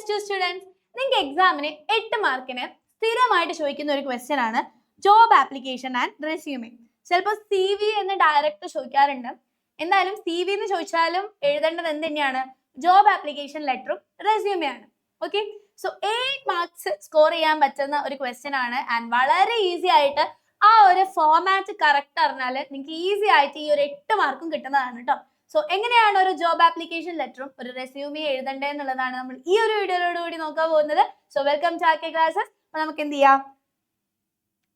Plus two students, നിങ്ങൾക്ക് എക്സാമിന് 8 മാർക്കിന് സ്ഥിരമായിട്ട് ചോദിക്കുന്ന ഒരു ക്വസ്റ്റ്യൻ ആണ് ജോബ് ആപ്ലിക്കേഷൻ ആൻഡ് റെസ്യൂമെ. ചിലപ്പോൾ CV എന്ന് ഡയറക്റ്റ് ചോദിക്കാറുണ്ട്. എന്തായാലും CV എന്ന് ചോദിച്ചാലും എഴുതേണ്ടത് എന്ത് തന്നെയാണ്? ജോബ് ആപ്ലിക്കേഷൻ ലെറ്ററും റെസ്യൂമെ ആണ്. ഓക്കെ, സോ 8 മാർക്സ് സ്കോർ ചെയ്യാൻ പറ്റുന്ന ഒരു ക്വസ്റ്റ്യൻ ആണ്. ആൻഡ് വളരെ ഈസി ആയിട്ട് ആ ഒരു ഫോർമാറ്റ് കറക്റ്റ് അറിഞ്ഞാൽ നിങ്ങൾക്ക് ഈസി ആയിട്ട് ഈ ഒരു 8 മാർക്കും കിട്ടുന്നതാണ് കേട്ടോ. സോ എങ്ങനെയാണ് ഒരു ജോബ് ആപ്ലിക്കേഷൻ ലെറ്ററും ഒരു റെസ്യൂമെ എഴുതേണ്ടത് എന്നുള്ളതാണ് നമ്മൾ ഈ ഒരു വീഡിയോയോടുകൂടി നോക്കാൻ പോകുന്നത്. So welcome to R K classes. അപ്പോൾ നമുക്ക് എന്ത് ചെയ്യാം,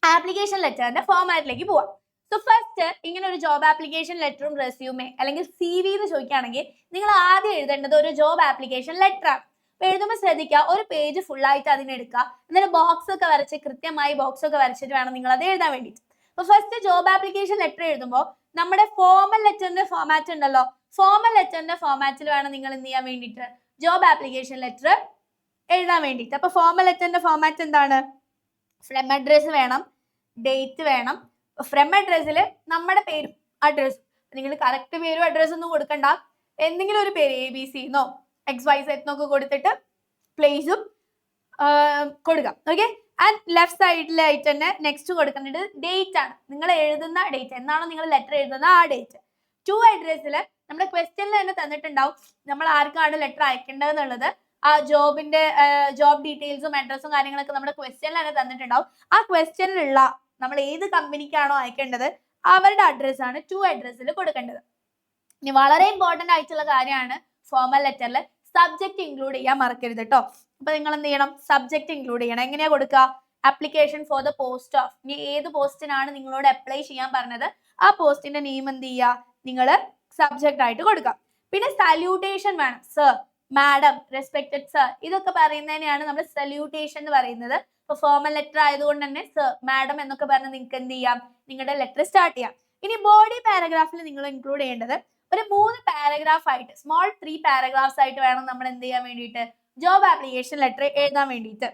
ആപ്ലിക്കേഷൻ ലെറ്ററിന്റെ ഫോർമാറ്റിലേക്ക് പോവാം. സോ ഫസ്റ്റ് ഇങ്ങനെ ഒരു ജോബ് ആപ്ലിക്കേഷൻ ലെറ്ററും റെസ്യൂമെ അല്ലെങ്കിൽ CV എന്ന് ചോദിക്കുകയാണെങ്കിൽ നിങ്ങൾ ആദ്യം എഴുതേണ്ടത് ഒരു ജോബ് ആപ്ലിക്കേഷൻ ലെറ്റർ ആണ്. അപ്പൊ എഴുതുമ്പോൾ ശ്രദ്ധിക്കുക, ഒരു പേജ് ഫുൾ ആയിട്ട് അതിനെടുക്കുക, എന്നിട്ട് ബോക്സ് ഒക്കെ വരച്ച് കൃത്യമായി ബോക്സ് ഒക്കെ വരച്ചിട്ട് വേണം നിങ്ങൾ അത് എഴുതാൻ വേണ്ടിയിട്ട്. അപ്പൊ ഫസ്റ്റ് ജോബ് ആപ്ലിക്കേഷൻ ലെറ്റർ എഴുതുമ്പോൾ നമ്മുടെ ഫോർമൽ ലെറ്ററിന്റെ ഫോർമാറ്റ് ഉണ്ടല്ലോ, ഫോർമൽ ലെറ്ററിന്റെ ഫോർമാറ്റിൽ വേണം നിങ്ങൾ എന്ത് ചെയ്യാൻ വേണ്ടിയിട്ട് ജോബ് ആപ്ലിക്കേഷൻ ലെറ്റർ എഴുതാൻ വേണ്ടിയിട്ട്. അപ്പൊ ഫോർമൽ ലെറ്ററിന്റെ ഫോർമാറ്റ് എന്താണ്? ഫ്രം അഡ്രസ് വേണം, ഡേറ്റ് വേണം. ഫ്രം അഡ്രസ്സിൽ നമ്മുടെ പേരും അഡ്രസ്സും, നിങ്ങൾ കറക്റ്റ് പേരും അഡ്രസ്സും ഒന്നും കൊടുക്കണ്ട, എന്തെങ്കിലും ഒരു പേര് ABC എന്നോ XYZ എന്നൊക്കെ കൊടുത്തിട്ട് പ്ലേസും കൊടുക്കാം. ഓക്കെ, ആൻഡ് ലെഫ്റ്റ് സൈഡിലായിട്ട് തന്നെ നെക്സ്റ്റ് കൊടുക്കുന്നത് ഡേറ്റ് ആണ്, നിങ്ങൾ എഴുതുന്ന ഡേറ്റ് എന്നാണോ നിങ്ങൾ ലെറ്റർ എഴുതുന്ന ആ ഡേറ്റ്. ടു അഡ്രസ്സിൽ നമ്മുടെ ക്വസ്റ്റ്യനിൽ തന്നെ തന്നിട്ടുണ്ടാവും നമ്മൾ ആർക്കാണ് ലെറ്റർ അയക്കേണ്ടതെന്നുള്ളത്. ആ ജോബിന്റെ ജോബ് ഡീറ്റെയിൽസും അഡ്രസ്സും കാര്യങ്ങളൊക്കെ നമ്മുടെ ക്വസ്റ്റ്യനിൽ തന്നെ തന്നിട്ടുണ്ടാവും. ആ ക്വസ്റ്റ്യനിലുള്ള നമ്മൾ ഏത് കമ്പനിക്കാണോ അയക്കേണ്ടത് അവരുടെ അഡ്രസ്സാണ് ടു അഡ്രസ്സിൽ കൊടുക്കേണ്ടത്. ഇനി വളരെ ഇമ്പോർട്ടന്റ് ആയിട്ടുള്ള കാര്യമാണ് ഫോർമൽ ലെറ്ററിൽ സബ്ജക്ട് ഇൻക്ലൂഡ് ചെയ്യാൻ മറക്കരുത് കേട്ടോ. അപ്പൊ നിങ്ങൾ എന്ത് ചെയ്യണം, സബ്ജക്ട് ഇൻക്ലൂഡ് ചെയ്യണം. എങ്ങനെയാ കൊടുക്കുക? Application for the post of, ഇനി ഏത് പോസ്റ്റിനാണ് നിങ്ങളോട് അപ്ലൈ ചെയ്യാൻ പറഞ്ഞത് ആ പോസ്റ്റിന്റെ നെയിം എന്ത് ചെയ്യുക, നിങ്ങൾ സബ്ജക്ട് ആയിട്ട് കൊടുക്കുക. പിന്നെ സല്യൂട്ടേഷൻ വേണം, സർ, മാഡം, റെസ്പെക്റ്റഡ് സർ, ഇതൊക്കെ പറയുന്നതിനെയാണ് നമ്മൾ സല്യൂട്ടേഷൻ എന്ന് പറയുന്നത്. ഇപ്പൊ ഫോർമൽ ലെറ്റർ ആയതുകൊണ്ട് തന്നെ സർ, മാഡം എന്നൊക്കെ പറഞ്ഞ് നിങ്ങൾക്ക് എന്ത് ചെയ്യാം, നിങ്ങളുടെ ലെറ്റർ സ്റ്റാർട്ട് ചെയ്യാം. ഇനി ബോഡി പാരഗ്രാഫിൽ നിങ്ങൾ ഇൻക്ലൂഡ് ചെയ്യേണ്ടത് ഒരു 3 പാരഗ്രാഫ് ആയിട്ട്, സ്മോൾ 3 പാരഗ്രാഫ്സ് ആയിട്ട് വേണം നമ്മൾ എന്ത് ചെയ്യാൻ വേണ്ടിയിട്ട് ജോബ് ആപ്ലിക്കേഷൻ ലെറ്റർ എഴുതാൻ വേണ്ടിയിട്ട്.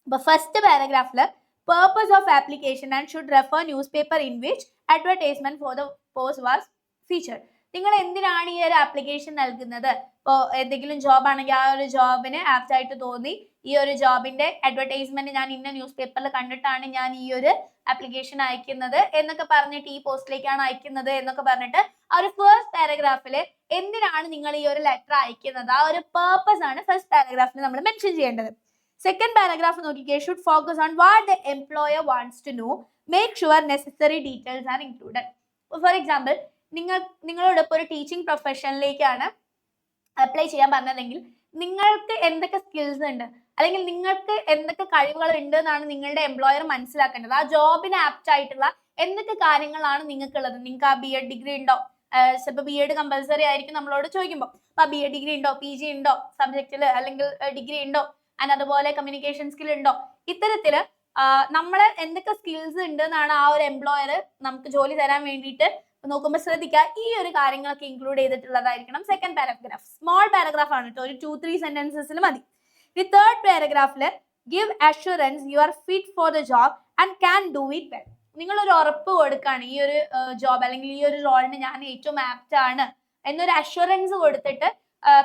അപ്പൊ first പാരഗ്രാഫിൽ purpose of application and should refer newspaper in which advertisement for the post was featured. നിങ്ങൾ എന്തിനാണ് ഈ ഒരു ആപ്ലിക്കേഷൻ നൽകുന്നത്? ഇപ്പോൾ എന്തെങ്കിലും ജോബ് ആണെങ്കിൽ ആ ഒരു ജോബിന് ആപ്റ്റ് ആയിട്ട് തോന്നി ഈ ഒരു ജോബിന്റെ അഡ്വർടൈസ്മെന്റ് ഞാൻ ഇന്ന ന്യൂസ് പേപ്പറിൽ കണ്ടിട്ടാണ് ഞാൻ ഈ ഒരു ആപ്ലിക്കേഷൻ അയക്കുന്നത് എന്നൊക്കെ പറഞ്ഞിട്ട്, ഈ പോസ്റ്റിലേക്കാണ് അയക്കുന്നത് എന്നൊക്കെ പറഞ്ഞിട്ട് ആ ഒരു ഫസ്റ്റ് പാരഗ്രാഫിൽ എന്തിനാണ് നിങ്ങൾ ഈ ഒരു ലെറ്റർ അയക്കുന്നത് ആ ഒരു പേർപ്പസ് ആണ് ഫസ്റ്റ് പാരഗ്രാഫിൽ നമ്മൾ മെൻഷൻ ചെയ്യേണ്ടത്. സെക്കൻഡ് പാരഗ്രാഫ് നോക്കിക്കേ, should focus on what the employer wants to know, make sure necessary details are included. For example, നിങ്ങളോട് ഇപ്പോൾ ഒരു ടീച്ചിങ് പ്രൊഫഷനിലേക്കാണ് അപ്ലൈ ചെയ്യാൻ പറഞ്ഞതെങ്കിൽ നിങ്ങൾക്ക് എന്തൊക്കെ സ്കിൽസ് ഉണ്ട് അല്ലെങ്കിൽ നിങ്ങൾക്ക് എന്തൊക്കെ കഴിവുകൾ ഉണ്ട് എന്നാണ് നിങ്ങളുടെ എംപ്ലോയർ മനസ്സിലാക്കേണ്ടത്. ആ ജോബിന് ആപ്റ്റ് ആയിട്ടുള്ള എന്തൊക്കെ കാര്യങ്ങളാണ് നിങ്ങൾക്കുള്ളത്. നിങ്ങൾക്ക് ആ BEd ഡിഗ്രി ഉണ്ടോ? ചിലപ്പോൾ BEd കമ്പൽസറി ആയിരിക്കും നമ്മളോട് ചോദിക്കുമ്പോൾ. അപ്പൊ BEd ഡിഗ്രി ഉണ്ടോ, PG ഉണ്ടോ സബ്ജക്റ്റിൽ, അല്ലെങ്കിൽ ഡിഗ്രി ഉണ്ടോ, ആൻഡ് അതുപോലെ കമ്മ്യൂണിക്കേഷൻ സ്കിൽ ഉണ്ടോ, ഇത്തരത്തില് നമ്മള് എന്തൊക്കെ സ്കിൽസ് ഉണ്ട് എന്നാണ് ആ ഒരു എംപ്ലോയർ നമുക്ക് ജോലി തരാൻ വേണ്ടിയിട്ട് നോക്കുമ്പോൾ ശ്രദ്ധിക്കുക. ഈ ഒരു കാര്യങ്ങളൊക്കെ ഇൻക്ലൂഡ് ചെയ്തിട്ടുള്ളതായിരിക്കണം സെക്കൻഡ് പാരഗ്രാഫ്. സ്മോൾ പാരഗ്രാഫ് ആണ് കേട്ടോ, ഒരു 2-3 സെന്റൻസസിൽ മതി. ഈ തേർഡ് പാരഗ്രാഫിൽ give assurance you are fit for the job and can do it well. നിങ്ങളൊരു ഉറപ്പ് കൊടുക്കുകയാണ് ഈ ഒരു ജോബ് അല്ലെങ്കിൽ ഈ ഒരു റോളിന് ഞാൻ ഏറ്റവും ആപ്റ്റ് ആണ് എന്നൊരു അഷുറൻസ് കൊടുത്തിട്ട്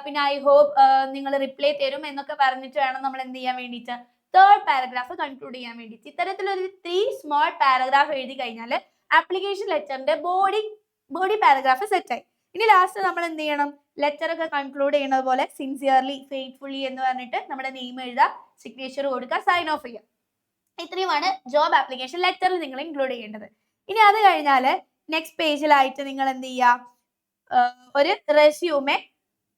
പിന്നെ ഐ ഹോപ്പ് നിങ്ങൾ റിപ്ലൈ തരും എന്നൊക്കെ പറഞ്ഞിട്ട് വേണം നമ്മൾ എന്ത് ചെയ്യാൻ വേണ്ടിയിട്ട് തേർഡ് പാരഗ്രാഫ് കൺക്ലൂഡ് ചെയ്യാൻ വേണ്ടിയിട്ട്. ഇത്തരത്തിലൊരു 3 സ്മോൾ പാരഗ്രാഫ് എഴുതി കഴിഞ്ഞാൽ ആപ്ലിക്കേഷൻ ലെറ്ററിന്റെ ബോഡി പാരഗ്രാഫ് സെറ്റായി. ഇനി ലാസ്റ്റ് നമ്മൾ എന്ത് ചെയ്യണം, ലെറ്റർ ഒക്കെ കൺക്ലൂഡ് ചെയ്യുന്നത് പോലെ സിൻസിയർലി, ഫെയ്ത്ത്ഫുള്ളി എന്ന് പറഞ്ഞിട്ട് നമ്മുടെ നെയിം എഴുതുക, സിഗ്നേച്ചർ കൊടുക്കുക, സൈൻ ഓഫ് ചെയ്യുക. ഇത്രയുമാണ് ജോബ് ആപ്ലിക്കേഷൻ ലെറ്ററിൽ നിങ്ങൾ ഇൻക്ലൂഡ് ചെയ്യേണ്ടത്. ഇനി അത് കഴിഞ്ഞാൽ നെക്സ്റ്റ് പേജിലായിട്ട് നിങ്ങൾ എന്ത് ചെയ്യുക, ഒരു റെസ്യൂമെ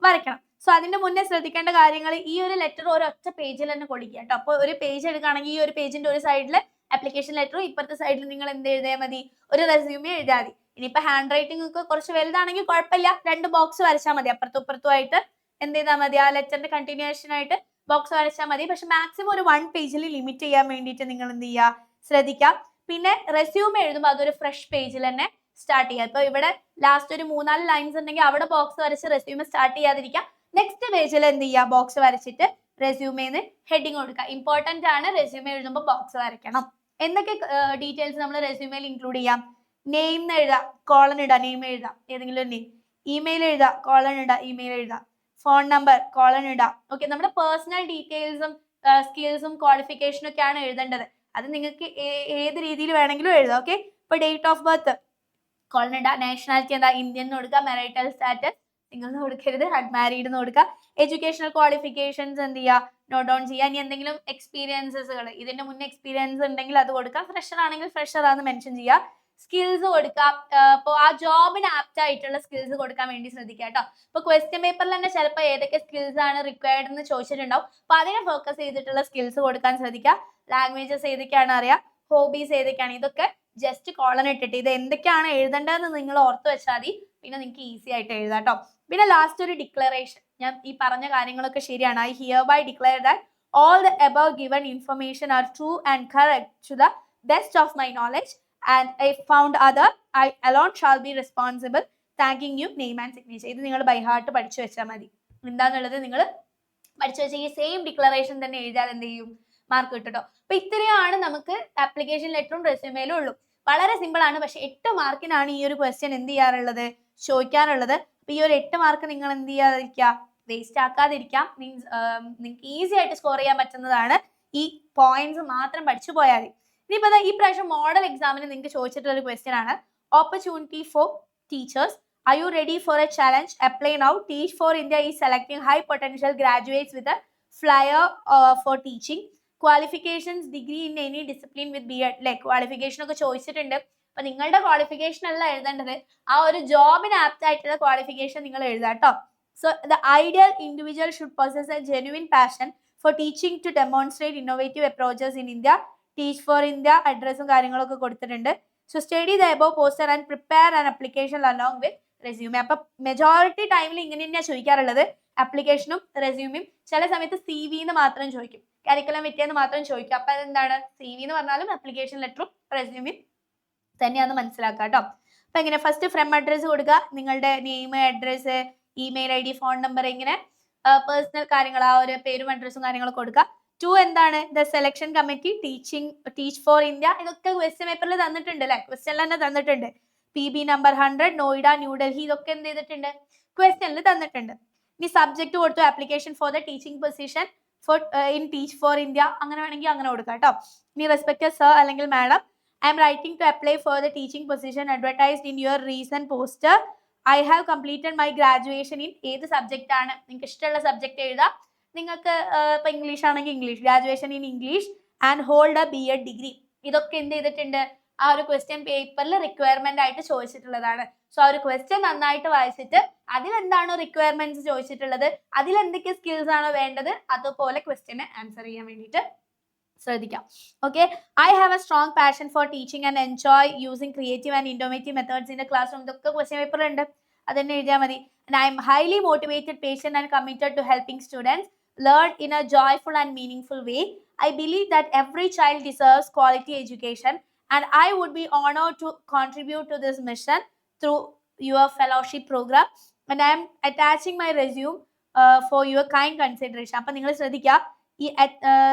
വരയ്ക്കണം. സോ അതിന്റെ മുന്നേ ശ്രദ്ധിക്കേണ്ട കാര്യങ്ങൾ, ഈ ഒരു ലെറ്റർ ഒരൊറ്റ പേജിൽ തന്നെ കൊടുക്കുക കേട്ടോ. അപ്പോൾ ഒരു പേജ് എടുക്കുകയാണെങ്കിൽ ഈ ഒരു പേജിന്റെ ഒരു സൈഡിൽ ആപ്ലിക്കേഷൻ ലെറ്ററും ഇപ്പുറത്തെ സൈഡിൽ നിങ്ങൾ എന്ത് എഴുതിയാൽ മതി, ഒരു റെസ്യൂമെ എഴുതിയാൽ മതി. ഇനിയിപ്പോൾ ഹാൻഡ് റൈറ്റിംഗ് ഒക്കെ കുറച്ച് വലുതാണെങ്കിൽ കുഴപ്പമില്ല, 2 ബോക്സ് വരച്ചാൽ മതി, അപ്പുറത്തും ഇപ്പുറത്തുമായിട്ട് എന്ത് ചെയ്താൽ മതി, ആ ലെറ്ററിന്റെ കണ്ടിന്യൂഷൻ ആയിട്ട് ബോക്സ് വരച്ചാൽ മതി. പക്ഷെ മാക്സിമം ഒരു 1 പേജിൽ ലിമിറ്റ് ചെയ്യാൻ വേണ്ടിയിട്ട് നിങ്ങൾ എന്ത് ചെയ്യുക, ശ്രദ്ധിക്കാം. പിന്നെ റെസ്യൂമെ എഴുതുമ്പോൾ അതൊരു ഫ്രഷ് പേജിൽ തന്നെ സ്റ്റാർട്ട് ചെയ്യുക. ഇപ്പോൾ ഇവിടെ ലാസ്റ്റ് ഒരു 3-4 ലൈൻസ് ഉണ്ടെങ്കിൽ അവിടെ ബോക്സ് വരച്ച് റെസ്യൂമെ സ്റ്റാർട്ട് ചെയ്യാതിരിക്കുക. നെക്സ്റ്റ് പേജിൽ എന്ത് ചെയ്യുക, ബോക്സ് വരച്ചിട്ട് റെസ്യൂമേന്ന് ഹെഡിങ് കൊടുക്കുക. ഇമ്പോർട്ടന്റ് ആണ്, റെസ്യൂമെ എഴുതുമ്പോൾ ബോക്സ് വരയ്ക്കണം. എന്തൊക്കെ ഡീറ്റെയിൽസ് നമ്മൾ റെസ്യൂമേയിൽ ഇൻക്ലൂഡ് ചെയ്യാം? നെയിം എഴുതാം, കോളൻ ഇടുക, നെയിം എഴുതാം, ഏതെങ്കിലും ഒരു നെയിം. ഇമെയിൽ എഴുതാം, കോളൻ ഇടുക, ഇമെയിൽ എഴുതാം. ഫോൺ നമ്പർ കോളൻ ഇടാം. ഓക്കെ, നമ്മുടെ പേഴ്സണൽ ഡീറ്റെയിൽസും സ്കിൽസും ക്വാളിഫിക്കേഷനും ഒക്കെയാണ് എഴുതേണ്ടത്. അത് നിങ്ങൾക്ക് ഏത് രീതിയിൽ വേണമെങ്കിലും എഴുതാം. ഓക്കെ, ഇപ്പൊ ഡേറ്റ് ഓഫ് ബർത്ത് കോളൻ ഇടാം. നാഷണാലിറ്റി എന്താ, ഇന്ത്യൻ എന്ന് കൊടുക്കുക. മെറിറ്റൽ സ്റ്റാറ്റസ് നിങ്ങൾ കൊടുക്കരുത്, അൺമാരീഡ് എന്ന് കൊടുക്കുക. എഡ്യൂക്കേഷണൽ ക്വാളിഫിക്കേഷൻസ് എന്ത് ചെയ്യുക, നോട്ട് ഡൗൺ ചെയ്യുക. ഇനി എന്തെങ്കിലും എക്സ്പീരിയൻസസുകൾ, ഇതിന്റെ മുന്നേ എക്സ്പീരിയൻസ് ഉണ്ടെങ്കിൽ അത് കൊടുക്കുക. ഫ്രഷർ ആണെങ്കിൽ ഫ്രഷർ ആണെന്ന് മെൻഷൻ ചെയ്യുക. സ്കിൽസ് കൊടുക്കാം. അപ്പോൾ ആ ജോബിന് ആപ്റ്റ് ആയിട്ടുള്ള സ്കിൽസ് കൊടുക്കാൻ വേണ്ടി ശ്രദ്ധിക്കുക കേട്ടോ. ഇപ്പൊ ക്വസ്റ്റ്യൻ പേപ്പറിൽ തന്നെ ചിലപ്പോൾ ഏതൊക്കെ സ്കിൽസ് ആണ് റിക്വയർഡ് എന്ന് ചോദിച്ചിട്ടുണ്ടാവും. അപ്പൊ അതിനെ ഫോക്കസ് ചെയ്തിട്ടുള്ള സ്കിൽസ് കൊടുക്കാൻ ശ്രദ്ധിക്കുക. ലാംഗ്വേജസ് ഏതൊക്കെയാണ് അറിയാം, ഹോബീസ് ഏതൊക്കെയാണ്, ഇതൊക്കെ ജസ്റ്റ് കോളൻ ഇട്ടിട്ട് ഇത് എന്തൊക്കെയാണ് എഴുതേണ്ടതെന്ന് നിങ്ങൾ ഓർത്ത് വെച്ചാൽ മതി. പിന്നെ നിങ്ങൾക്ക് ഈസി ആയിട്ട് എഴുതാം കേട്ടോ. പിന്നെ ലാസ്റ്റ് ഒരു ഡിക്ലറേഷൻ. ഞാൻ ഈ പറഞ്ഞ കാര്യങ്ങളൊക്കെ ശരിയാണ്. I hereby declare that all the above given information are true and correct to the best of my knowledge, and if found other, I alone shall be responsible. Thanking you, name and signature. ഇത് നിങ്ങൾ by heart പഠിച്ചു വെച്ചാൽ മതി. എന്താന്നുള്ളത് നിങ്ങൾ പഠിച്ചു വെച്ചാൽ ഈ സെയിം ഡിക്ലറേഷൻ തന്നെ എഴുതിയാൽ എന്ത് ചെയ്യും, മാർക്ക് കിട്ടും കേട്ടോ. അപ്പൊ ഇത്രയാണ് നമുക്ക് ആപ്ലിക്കേഷൻ ലെറ്ററും റെസ്യൂമേലും ഉള്ളൂ. വളരെ സിമ്പിൾ ആണ്. പക്ഷെ 8 മാർക്കിനാണ് ഈ ഒരു ക്വസ്റ്റ്യൻ എന്ത് ചെയ്യാറുള്ളത്, ചോദിക്കാറുള്ളത്. അപ്പൊ ഈ ഒരു 8 മാർക്ക് നിങ്ങൾ എന്ത് ചെയ്യാതിരിക്കുക, വേസ്റ്റ് ആക്കാതിരിക്കാം. മീൻസ് നിങ്ങൾക്ക് ഈസി ആയിട്ട് സ്കോർ ചെയ്യാൻ പറ്റുന്നതാണ്. ഈ പോയിന്റ്സ് മാത്രം പഠിച്ചു പോയാൽ മതി. ഇനിയിപ്പോ ഈ പ്രാവശ്യം മോഡൽ എക്സാമിന് നിങ്ങൾക്ക് ചോദിച്ചിട്ടുള്ള ഒരു ക്വസ്റ്റ്യൻ ആണ്, opportunity for teachers. Are you ready for a challenge? Apply now. Teach for India is selecting high potential graduates with a flyer for teaching. Qualifications, degree in any discipline with B.Ed. Like qualification ഒക്കെ ചോദിച്ചിട്ടുണ്ട്. അപ്പൊ നിങ്ങളുടെ qualification അല്ല എഴുതേണ്ടത്, ആ ഒരു ജോബിന് apt ആയിട്ടുള്ള ക്വാളിഫിക്കേഷൻ നിങ്ങൾ എഴുതാം കേട്ടോ. So the ideal individual should possess a genuine passion for teaching to demonstrate innovative approaches in India. Teach for India അഡ്രസ്സും കാര്യങ്ങളൊക്കെ കൊടുത്തിട്ടുണ്ട്. So study the above poster and prepare an application along with resume. അപ്പൊ majority ടൈമിൽ ഇങ്ങനെ തന്നെയാണ് ചോദിക്കാറുള്ളത്, ആപ്ലിക്കേഷനും റെസ്യൂമിയും. ചില സമയത്ത് CV എന്ന് മാത്രം ചോദിക്കും, കരിക്കുലം വിറ്റേന്ന് മാത്രം ചോദിക്കും. അപ്പൊ അതെന്താണ്, CV എന്ന് പറഞ്ഞാലും ആപ്ലിക്കേഷൻ ലെറ്ററും റെസ്യൂമിയും തന്നെയാണെന്ന് മനസ്സിലാക്കുക കേട്ടോ. അപ്പൊ എങ്ങനെ, ഫസ്റ്റ് ഫ്രം അഡ്രസ്സ് കൊടുക്കുക, നിങ്ങളുടെ name, address, email ID, phone number, ഇങ്ങനെ പേഴ്സണൽ കാര്യങ്ങൾ, ആ ഒരു പേരും അഡ്രസ്സും കാര്യങ്ങളൊക്കെ കൊടുക്കുക. 2 എന്താണ്, the selection committee teach for India. ഇതൊക്കെ ക്വസ്റ്റ്യൻ പേപ്പറിൽ തന്നിട്ടുണ്ട് അല്ലെ, ക്വസ്റ്റ്യനിൽ തന്നെ തന്നിട്ടുണ്ട്. PB നമ്പർ 100, നോയിഡ, ന്യൂഡൽഹി, ഇതൊക്കെ എന്ത് ചെയ്തിട്ടുണ്ട്, ക്വസ്റ്റ്യനിൽ തന്നിട്ടുണ്ട്. ഇനി സബ്ജക്ട് കൊടുത്തു, application for the teaching position for in Teach for India, അങ്ങനെ വേണമെങ്കിൽ അങ്ങനെ കൊടുക്കാം കേട്ടോ. ഇനി റെസ്പെക്റ്റഡ് സർ അല്ലെങ്കിൽ madam, I am writing to apply for the teaching position advertised in your recent poster. I have completed my graduation in ഏത് subject ആണ്, നിങ്ങൾക്ക് ഇഷ്ടമുള്ള സബ്ജക്റ്റ് എഴുതാം. നിങ്ങൾക്ക് ഇപ്പൊ ഇംഗ്ലീഷ് ആണെങ്കിൽ English, graduation in English and hold A B.Ed degree. ഇതൊക്കെ എന്ത് ചെയ്തിട്ടുണ്ട്, ആ ഒരു ക്വസ്റ്റ്യൻ പേപ്പറിൽ റിക്വയർമെന്റ് ആയിട്ട് ചോദിച്ചിട്ടുള്ളതാണ്. സോ ആ ഒരു ക്വസ്റ്റ്യൻ നന്നായിട്ട് വായിച്ചിട്ട് അതിലെന്താണോ റിക്വയർമെന്റ്സ് ചോദിച്ചിട്ടുള്ളത്, അതിലെന്തൊക്കെ സ്കിൽസ് ആണോ വേണ്ടത്, അതുപോലെ ക്വസ്റ്റ്യന് ആൻസർ ചെയ്യാൻ വേണ്ടിയിട്ട് ശ്രദ്ധിക്കാം. Okay, I have a strong passion for teaching and enjoy using creative and innovative methods in the classroom. ഇതൊക്കെ ക്വസ്റ്റ്യൻ പേപ്പറിൽ ഉണ്ട്, അതന്നെ എഴുതിയാൽ മതി. And I am highly motivated, patient and committed to helping students learn in a joyful and meaningful way. I believe that every child deserves quality education, and I would be honored to contribute to this mission through your fellowship program, and I am attaching my resume for your kind consideration. അപ്പോൾ നിങ്ങൾ ശ്രദ്ധിക്കുക, ഈ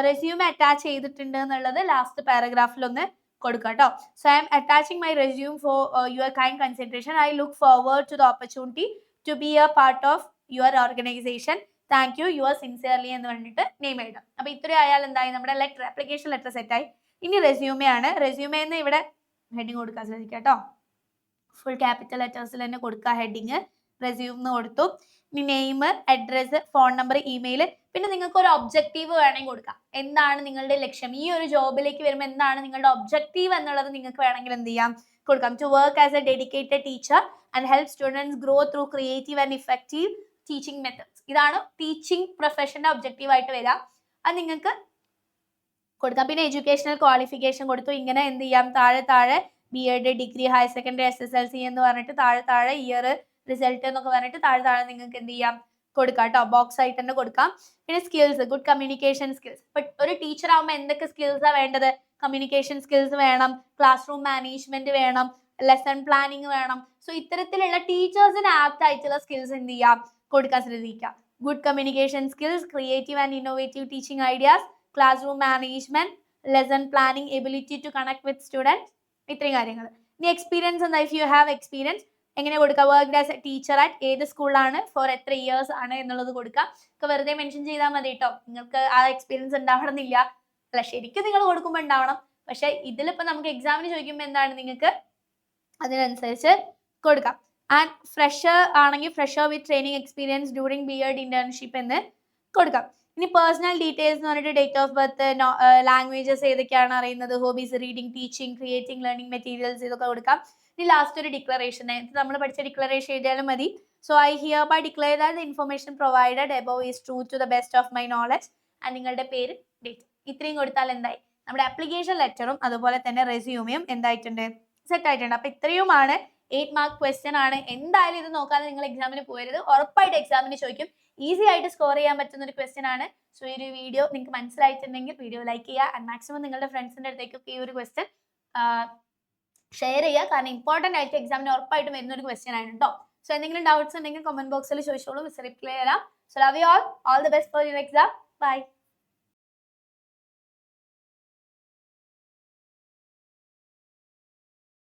resume attach ചെയ്തിട്ടുണ്ട് എന്നുള്ളത് last പാരഗ്രാഫിൽ ഒന്ന് കൊടുക്കുക കേട്ടോ. So I am attaching my resume for your kind consideration. I look forward to the opportunity to be a part of your organisation. Thank you, your sincerely എന്ന് പറഞ്ഞിട്ട് നെയിം എഴുതാം. അപ്പൊ ഇത്രയും ആയാൽ എന്തായി, നമ്മുടെ ലെറ്റർ, ആപ്ലിക്കേഷൻ ലെറ്റർ സെറ്റായി. ഇനി റെസ്യൂമെ ആണ്. റെസ്യൂമെന്ന് ഇവിടെ ഹെഡിങ് കൊടുക്കാൻ ശ്രദ്ധിക്കുക കേട്ടോ. ഫുൾ ക്യാപിറ്റൽ ലെറ്റേഴ്സിൽ തന്നെ കൊടുക്കുക ഹെഡിങ്. റെസ്യൂം എന്ന് കൊടുത്തു. ഇനി name, address, phone number, email. പിന്നെ നിങ്ങൾക്ക് ഒരു ഒബ്ജക്റ്റീവ് വേണമെങ്കിൽ കൊടുക്കാം. എന്താണ് നിങ്ങളുടെ ലക്ഷ്യം, ഈ ഒരു ജോബിലേക്ക് വരുമ്പോൾ എന്താണ് നിങ്ങളുടെ ഒബ്ജക്റ്റീവ് എന്നുള്ളത് നിങ്ങൾക്ക് വേണമെങ്കിൽ എന്ത് ചെയ്യാം, കൊടുക്കാം. To work as a dedicated teacher and help students grow through creative and effective teaching methods. ഇതാണ് ടീച്ചിങ് പ്രൊഫഷന്റെ ഒബ്ജക്റ്റീവ് ആയിട്ട് വരിക. അത് നിങ്ങൾക്ക് കൊടുക്കാം. പിന്നെ എഡ്യൂക്കേഷണൽ ക്വാളിഫിക്കേഷൻ കൊടുത്തു. ഇങ്ങനെ എന്ത് ചെയ്യാം, താഴെ B.Ed, degree, higher secondary, SSLC എന്ന് പറഞ്ഞിട്ട് താഴെ ഇയർ, റിസൾട്ട് എന്നൊക്കെ പറഞ്ഞിട്ട് താഴെ നിങ്ങൾക്ക് എന്ത് ചെയ്യാം, കൊടുക്കാം കേട്ടോ. ബോക്സ് ആയിട്ട് തന്നെ കൊടുക്കാം. പിന്നെ skills, good communication skills. But ഒരു ടീച്ചർ ആകുമ്പോൾ എന്തൊക്കെ സ്കിൽസാണ് വേണ്ടത്, കമ്മ്യൂണിക്കേഷൻ സ്കിൽസ് വേണം, ക്ലാസ് റൂം മാനേജ്മെന്റ് വേണം, ലെസൺ പ്ലാനിങ് വേണം. സോ ഇത്തരത്തിലുള്ള ടീച്ചേഴ്സിന് ആപ്റ്റ് ആയിട്ടുള്ള സ്കിൽസ് എന്ത് ചെയ്യാം, കൊടുക്കാൻ ശ്രദ്ധിക്കുക. Good communication skills, creative and innovative teaching ideas, classroom management, lesson planning, ability to connect with students, ഇത്രയും കാര്യങ്ങൾ. ഇനി എക്സ്പീരിയൻസ് എന്താ, ഇഫ് യു ഹാവ് എക്സ്പീരിയൻസ്, എങ്ങനെ കൊടുക്കുക, worked as A teacher at ഏത് സ്കൂളിലാണ്, ഫോർ എത്ര ഇയേഴ്സ് ആണ് എന്നുള്ളത് കൊടുക്കുക. ഒക്കെ വെറുതെ മെൻഷൻ ചെയ്താൽ മതി കേട്ടോ. നിങ്ങൾക്ക് ആ എക്സ്പീരിയൻസ് ഉണ്ടാവണമെന്നില്ല. അല്ല, ശരിക്കും നിങ്ങൾ കൊടുക്കുമ്പോൾ ഉണ്ടാവണം. പക്ഷെ ഇതിലിപ്പോൾ നമുക്ക് എക്സാമിന് ചോദിക്കുമ്പോൾ എന്താണ്, നിങ്ങൾക്ക് അതിനനുസരിച്ച് കൊടുക്കാം. ആൻഡ് ഫ്രഷർ ആണെങ്കിൽ fresher with training experience during BEd internship എന്ന് കൊടുക്കാം. ഇനി പേഴ്സണൽ ഡീറ്റെയിൽസ് എന്ന് പറഞ്ഞിട്ട് ഡേറ്റ് ഓഫ് ബർത്ത്, ലാംഗ്വേജസ് ഏതൊക്കെയാണ് അറിയുന്നത്, hobbies, reading, teaching, creating, learning materials, ഇതൊക്കെ കൊടുക്കാം. ഇനി ലാസ്റ്റ് ഒരു ഡിക്ലറേഷൻ, നമ്മൾ പഠിച്ച ഡിക്ലറേഷൻ എഴുതിയാലും മതി. So I hereby declare that the information provided above is true to the best of my knowledge, and നിങ്ങളുടെ പേര്, ഡേറ്റ്, ഇത്രയും കൊടുത്താൽ എന്തായി, നമ്മുടെ ആപ്ലിക്കേഷൻ ലെറ്ററും അതുപോലെ തന്നെ റെസ്യൂമെയും എന്തായിട്ടുണ്ട്, സെറ്റ് ആയിട്ടുണ്ട്. അപ്പൊ ഇത്രയുമാണ് 8 മാർക്ക് ക്വസ്റ്റ്യൻ ആണ്. എന്തായാലും ഇത് നോക്കാതെ നിങ്ങൾ എക്സാമിന് പോകരുത്, ഉറപ്പായിട്ട് എക്സാമിന് ചോദിക്കും. ഈസി ആയിട്ട് സ്കോർ ചെയ്യാൻ പറ്റുന്ന ഒരു ക്വസ്റ്റ്യൻ ആണ്. സോ ഈ ഒരു വീഡിയോ നിങ്ങൾക്ക് മനസ്സിലായിട്ടുണ്ടെങ്കിൽ വീഡിയോ ലൈക്ക് ചെയ്യുക, ആൻഡ് മാക്സിമം നിങ്ങളുടെ ഫ്രണ്ട്സിന്റെ അടുത്തേക്കൊക്കെ ഈ ഒരു ക്വസ്റ്റ്യൻ ഷെയർ ചെയ്യുക. കാരണം ഇമ്പോർട്ടന്റ് ആയിട്ട് എക്സാമിന് ഉറപ്പായിട്ട് വരുന്ന ഒരു ക്വസ്റ്റ്യൻ ആണ് കേട്ടോ. സോ എന്തെങ്കിലും ഡൗട്ട്സ് ഉണ്ടെങ്കിൽ കമന്റ് ബോക്സിൽ ചോദിച്ചോളൂ, റിപ്ലൈ തരാം. So love you all the best for your exam. By.